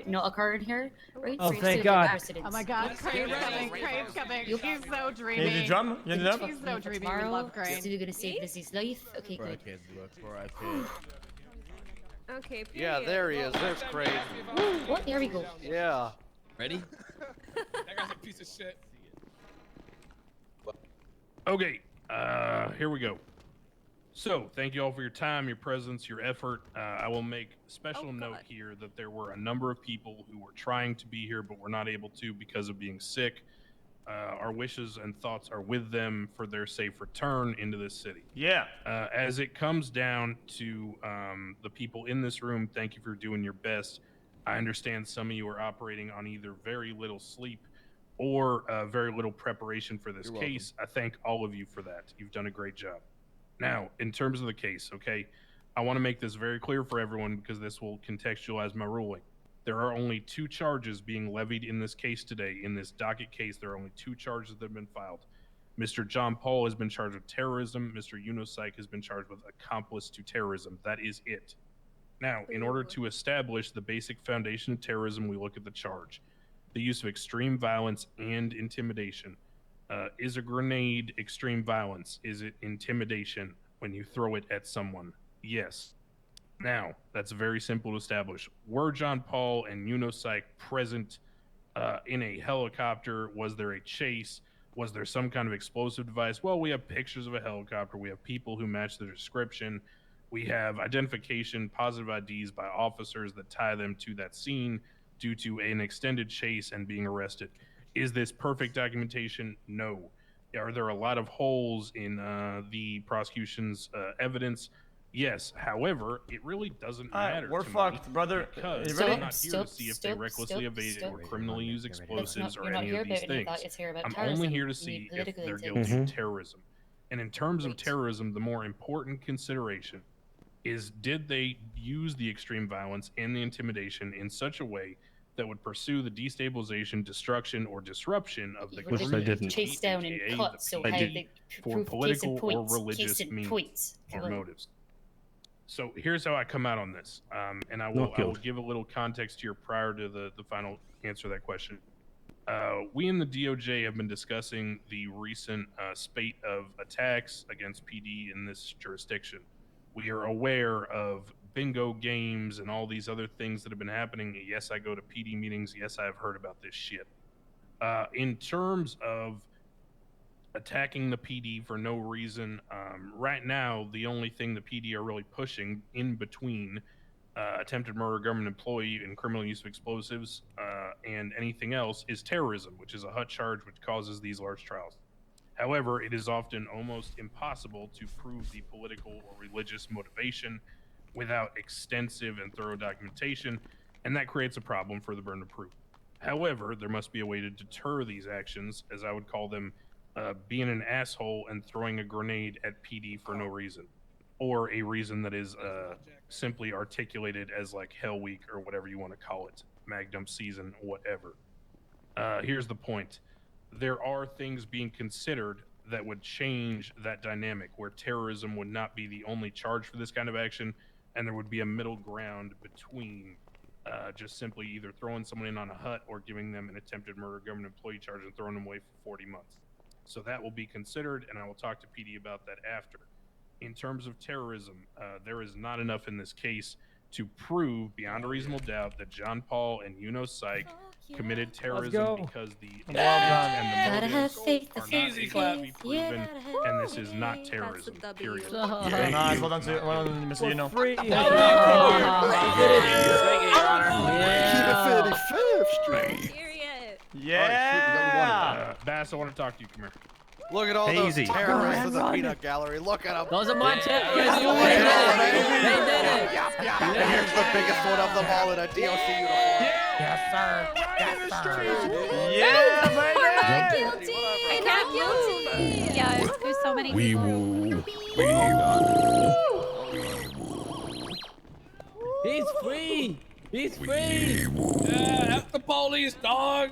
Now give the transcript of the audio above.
Not occurring here, right? Oh, thank God. Oh my God, Crane's coming, Crane's coming. He's so dreamy. Need the drum? You need the drum? He's so dreamy, we love Crane. Still gonna save Lizzie's life? Okay, good. Okay, yeah, there he is. There's Crane. What? There we go. Yeah. Ready? That guy's a piece of shit. Okay, here we go. So, thank you all for your time, your presence, your effort. I will make special note here that there were a number of people who were trying to be here but were not able to because of being sick. Our wishes and thoughts are with them for their safe return into this city. Yeah. As it comes down to the people in this room, thank you for doing your best. I understand some of you are operating on either very little sleep or very little preparation for this case. I thank all of you for that. You've done a great job. Now, in terms of the case, okay, I want to make this very clear for everyone because this will contextualize my ruling. There are only 2 charges being levied in this case today. In this docket case, there are only 2 charges that have been filed. Mr. John Paul has been charged with terrorism. Mr. Yuno has been charged with accomplice to terrorism. That is it. Now, in order to establish the basic foundation of terrorism, we look at the charge. The use of extreme violence and intimidation. Is a grenade extreme violence? Is it intimidation when you throw it at someone? Yes. Now, that's very simple to establish. Were John Paul and Yuno present in a helicopter? Was there a chase? Was there some kind of explosive device? Well, we have pictures of a helicopter. We have people who match the description. We have identification, positive IDs by officers that tie them to that scene due to an extended chase and being arrested. Is this perfect documentation? No. Are there a lot of holes in the prosecution's evidence? Yes. However, it really doesn't matter. We're fucked, brother. Because I'm not here to see if they recklessly evaded or criminally use explosives or any of these things. I'm only here to see if they're guilty of terrorism. And in terms of terrorism, the more important consideration is, did they use the extreme violence and the intimidation in such a way that would pursue the destabilization, destruction, or disruption of the community, chase down and cut, so how they for political or religious means or motives. So here's how I come out on this, and I will give a little context here prior to the final answer to that question. We in the DOJ have been discussing the recent spate of attacks against PD in this jurisdiction. We are aware of bingo games and all these other things that have been happening. Yes, I go to PD meetings. Yes, I have heard about this shit. In terms of attacking the PD for no reason, right now, the only thing the PD are really pushing in between attempted murder, government employee, and criminal use of explosives, and anything else is terrorism, which is a HUT charge which causes these large trials. However, it is often almost impossible to prove the political or religious motivation without extensive and thorough documentation, and that creates a problem for the burden of proof. However, there must be a way to deter these actions, as I would call them, being an asshole and throwing a grenade at PD for no reason, or a reason that is simply articulated as like Hell Week or whatever you want to call it, Magnum season, whatever. Here's the point. There are things being considered that would change that dynamic, where terrorism would not be the only charge for this kind of action, and there would be a middle ground between just simply either throwing someone in on a HUT or giving them an attempted murder government employee charge and throwing them away for 40 months. So that will be considered, and I will talk to PD about that after. In terms of terrorism, there is not enough in this case to prove beyond a reasonable doubt that John Paul and Yuno committed terrorism because the and the motives are not easy to be proven, and this is not terrorism, period. Nice, well done, Mr. Yuno. Keep it 55th Street. Yeah. Bass, I want to talk to you. Come here. Look at all those terrorists in the peanut gallery. Look at them. Those are my terrorists. They did it. And here's the biggest one of them all in a DOC uniform. Yes, sir. Yes, sir. Yeah, I'm not guilty. I'm not guilty. Yeah, there's so many people. He's free. He's free. F the police, dog.